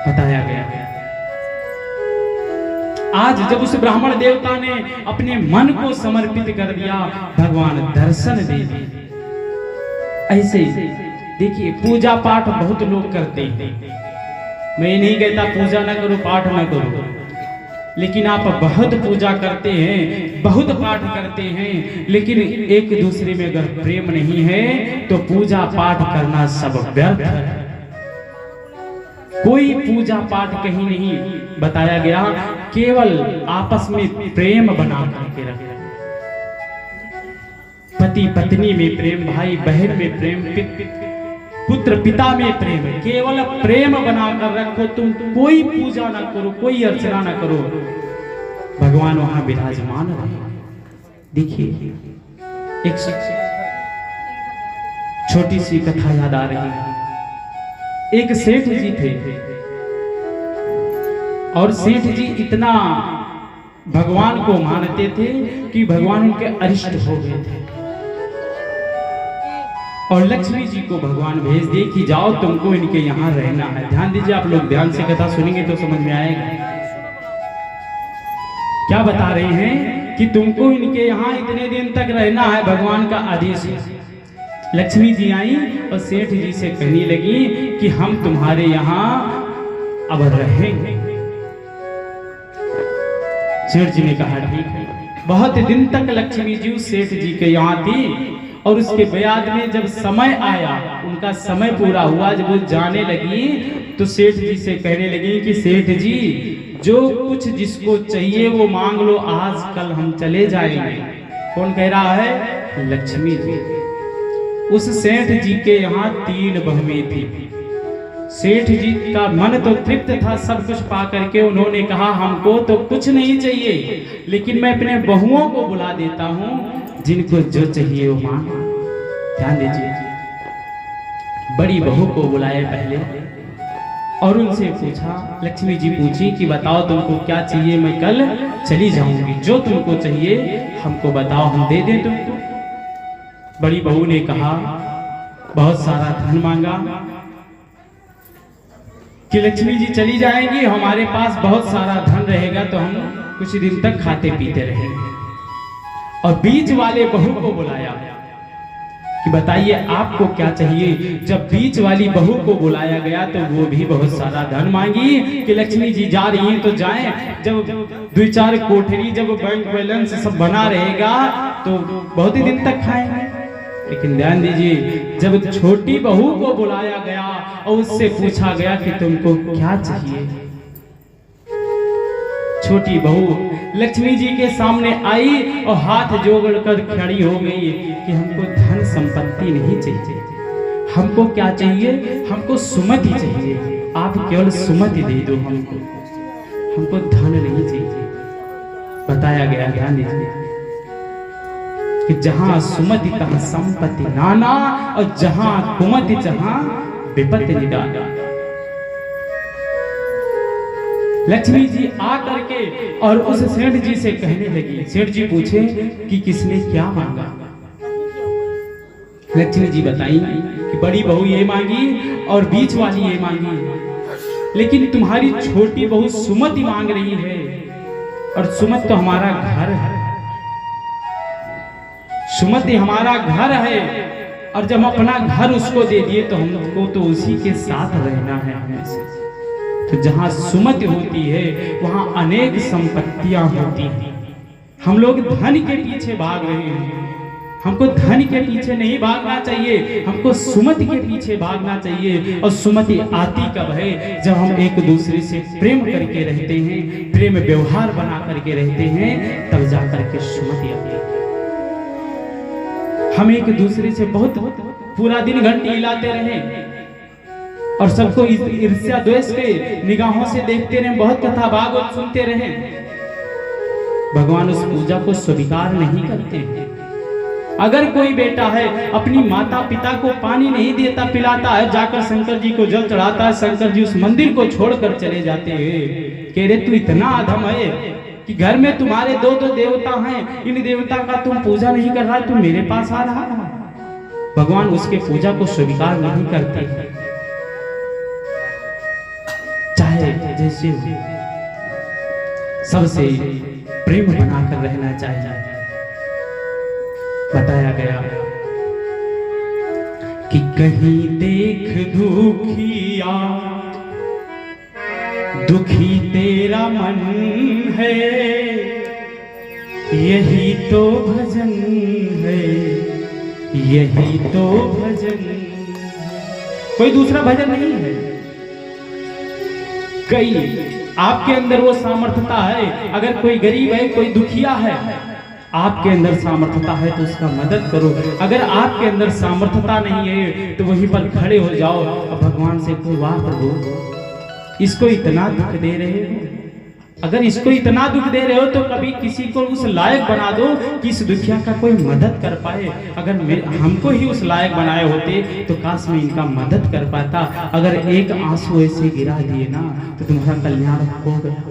बताया गया। आज जब उस ब्राह्मण देवता ने अपने मन को समर्पित कर दिया, भगवान दर्शन दे दिए। ऐसे देखिए पूजा पाठ बहुत लोग करते हैं, मैं नहीं कहता पूजा ना करो पाठ ना करो, लेकिन आप बहुत पूजा करते हैं, बहुत पाठ करते हैं, लेकिन एक दूसरे में अगर प्रेम नहीं है तो पूजा पाठ करना सब व्यर्थ है। कोई पूजा पाठ कहीं नहीं बताया गया, केवल आपस में प्रेम बना करके रखें। पति पत्नी में प्रेम, भाई बहन में प्रेम, पुत्र पिता में प्रेम, केवल प्रेम बनाकर रखो। तुम कोई पूजा ना करो, कोई अर्चना ना करो, भगवान वहां विराजमान रहे। देखिए एक छोटी सी कथा याद आ रही है। एक सेठ जी थे और सेठ जी इतना भगवान को मानते थे कि भगवान उनके अरिष्ट हो गए थे, और लक्ष्मी जी को भगवान भेज दिए कि जाओ तुमको इनके यहाँ रहना है। ध्यान दीजिए आप लोग, ध्यान से कथा सुनेंगे तो समझ में आएगा। क्या बता रहे हैं कि तुमको इनके यहाँ इतने दिन तक रहना है, भगवान का आदेश है। लक्ष्मी जी आई और सेठ जी से कहने लगी कि हम तुम्हारे यहाँ अब रहेंगे। सेठ जी ने कहा ठीक है। बहुत दिन तक लक्ष्मी जी उस सेठ जी के यहाँ थी, और उसके बाद में जब समय आया, उनका समय पूरा हुआ, जब वो जाने लगी तो सेठ जी से कहने लगी कि सेठ जी जो कुछ जिसको चाहिए वो मांग लो, आज कल हम चले जाएंगे। कौन कह रहा है? लक्ष्मी जी। उस सेठ जी के यहाँ 3 बहुएं थी। सेठ जी का मन तो तृप्त था सब कुछ पा करके। उन्होंने कहा हमको तो कुछ नहीं चाहिए, लेकिन मैं अपने बहुओं को बुला देता हूँ, जिनको जो चाहिए वो मांग। ध्यान दीजिए, बड़ी बहू को बुलाए पहले और उनसे पूछा, लक्ष्मी जी पूछी कि बताओ तुमको क्या चाहिए, मैं कल चली जाऊंगी, जो तुमको चाहिए हमको बताओ, हम दे दें तुमको। बड़ी बहू ने कहा, बहुत सारा धन मांगा कि लक्ष्मी जी चली जाएंगी, हमारे पास बहुत सारा धन रहेगा तो हम कुछ दिन तक खाते पीते रहेंगे। और बीच वाले बहू को बुलाया कि बताइए आपको क्या चाहिए। जब बीच वाली बहू को बुलाया गया तो वो भी बहुत सारा धन मांगी कि लक्ष्मी जी जा रही हैं तो जाएं, जब 2-4 कोठरी, जब बैंक बैलेंस सब बना रहेगा तो बहुत ही दिन तक खाएंगे। लेकिन ध्यान दीजिए, जब छोटी बहू को बुलाया गया और उससे पूछा गया कि तुमको क्या चाहिए, छोटी बहू लक्ष्मी जी के सामने आई और हाथ जोड़कर खड़ी हो गई कि हमको धन संपत्ति नहीं चाहिए, हमको क्या चाहिए, हमको सुमति चाहिए, आप केवल सुमति दे दो हमको धन नहीं चाहिए। बताया गया, ध्यान दीजिए, कि जहां सुमति तहां संपत्ति नाना, और जहां कुमति जहां विपत्ति निदाना। लक्ष्मी जी आ करके और उस सेठ जी से कहने लगी। सेठ जी पूछे कि किसने क्या मांगा। लक्ष्मी जी बताई कि बड़ी बहू ये मांगी और बीच वाली ये मांगी, लेकिन तुम्हारी छोटी बहू सुमति मांग रही है, और सुमति तो हमारा घर है, सुमति हमारा घर है, और जब हम अपना घर उसको दे दिए तो हमको तो उसी के साथ रहना है हमेशा। तो जहां सुमति होती है वहां अनेक संपत्तियां होती हैं। हम लोग धन के पीछे भाग रहे हैं, हमको धन के पीछे नहीं भागना चाहिए, हमको सुमति के पीछे भागना चाहिए। और सुमति आती कब है? जब हम एक दूसरे से प्रेम करके रहते हैं, प्रेम व्यवहार बना करके रहते हैं, तब जा करके सुमति आती है। हम एक दूसरे से बहुत पूरा दिन घंटी हिलाते रहे और सबको ईर्ष्या द्वेष के निगाहों से देखते रहे, बहुत कथा भागवत सुनते रहे, भगवान उस पूजा को स्वीकार नहीं करते हैं। अगर कोई बेटा है अपनी माता पिता को पानी नहीं देता पिलाता है, जाकर शंकर जी को जल चढ़ाता है, शंकर जी उस मंदिर को छोड़कर चले जाते हैं। कह रहे तू इतना अधम है कि घर में तुम्हारे 2 देवता हैं, इन देवता का तुम पूजा नहीं कर रहा, तुम मेरे पास आ रहा है। भगवान उसके पूजा को स्वीकार नहीं करते। चाहे जैसे हो, सबसे प्रेम बनाकर रहना चाहिए। बताया गया कि कहीं देख दुखिया, दुखी तेरा मन है, यही तो भजन है, यही तो भजन है। कोई दूसरा भजन नहीं है। कई आपके अंदर वो सामर्थ्यता है। अगर कोई गरीब है, कोई दुखिया है, आपके अंदर सामर्थ्यता है तो उसका मदद करो। अगर आपके अंदर सामर्थ्यता नहीं है तो वहीं पर खड़े हो जाओ और भगवान से कोई वाह प्रभु, इसको इतना दुख दे रहे हो, अगर इसको इतना दुख दे रहे हो तो कभी किसी को उस लायक बना दो कि इस दुखिया का कोई मदद कर पाए। अगर हमको ही उस लायक बनाए होते तो काश में इनका मदद कर पाता। अगर एक आंसू ऐसे गिरा दिए ना तो तुम्हारा कल्याण हो गया।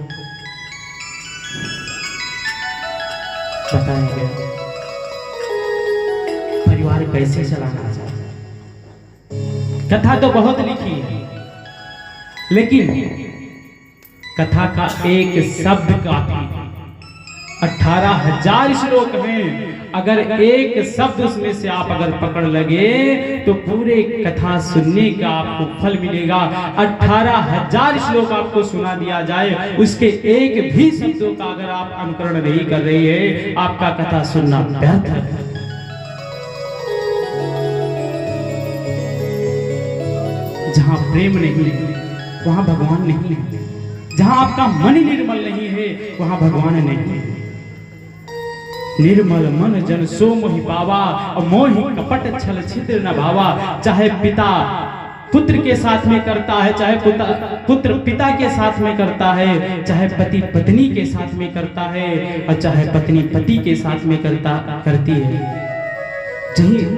बताया गया परिवार कैसे चलाना चाहिए। कथा तो बहुत लिखी है, लेकिन कथा का एक शब्द काफी। 18,000 श्लोक हैं। अगर एक शब्द उसमें से आप अगर पकड़ लगे तो पूरे कथा सुनने का आपको फल मिलेगा। 18,000 श्लोक आपको सुना दिया जाए, उसके एक भी शब्दों का अगर आप अनुकरण नहीं कर रही है, आपका कथा सुनना व्यर्थ है। जहां प्रेम नहीं है वहां भगवान नहीं है। जहां आपका मन निर्मल नहीं है वहां भगवान नहीं है। निर्मल मन जन सो मोहि पावा, और मोहि कपट छल छिद्र न भावा। चाहे पिता पुत्र के साथ में करता है, चाहे पुत्र पिता के साथ में करता है, चाहे पति पत्नी के साथ में करता है, और चाहे पत्नी पति के साथ में करती है।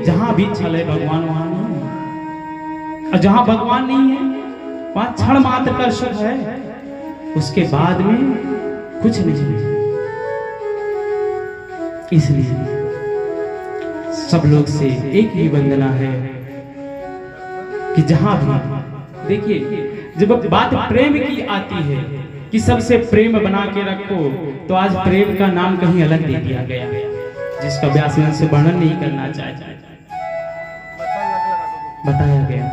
जहां भी छल है भगवान वहां नहीं है, और जहां भगवान नहीं है वहां क्षण मात्र का सुख है, उसके बाद में कुछ नहीं है। इसलिए सब लोग से एक ही वंदना है कि जहां भी देखिए, जब बात प्रेम की आती है कि सबसे प्रेम बना के रखो, तो आज प्रेम का नाम कहीं अलग दे दिया गया, जिसका व्यासन से वर्णन नहीं करना चाहिए। बताया गया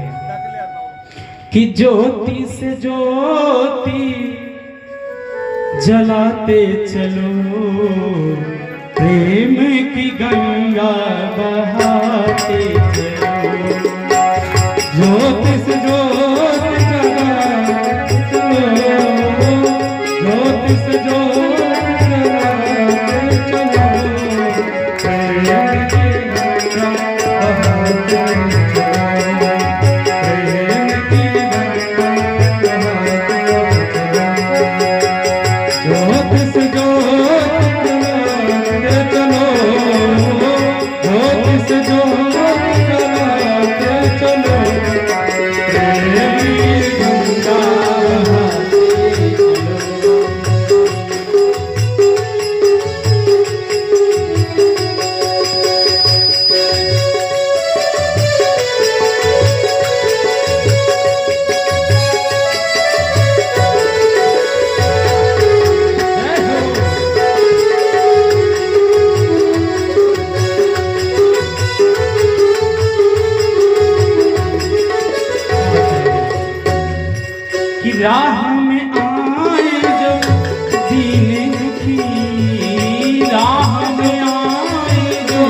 कि ज्योति से ज्योति जलाते चलो, प्रेम की गंगा बहाते चलो। ज्योति से ज्योति जलाते चलो, ज्योति से ज्योति जलाते चलो, प्रेम की गंगा बहाते चलो, प्रेम की गंगा बहाते चलो। ज्योति से ज्योति जलाते चलो, ज्योति से ज्योति जलाते चलो, प्रेम की गंगा बहाते चलो। कि राह में आए जो दीन दुखी, राह में आए जो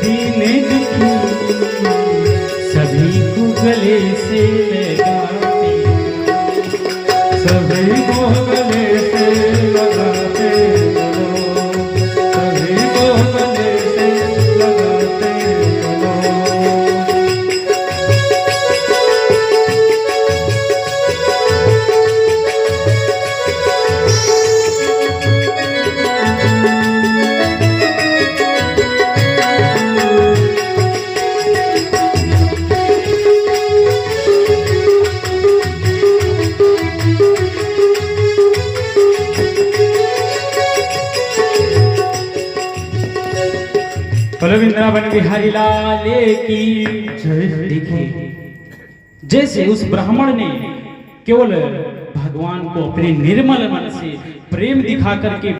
दीन दुखी, सभी को गले से लगाते, सभी को गले से लगाते चलो, सभी को गले से लगाते चलो। वृंदावन बिहारी लाल की जय। देखिए, जैसे उस ब्राह्मण ने केवल भगवान को अपने निर्मल मन से प्रेम दिखा करके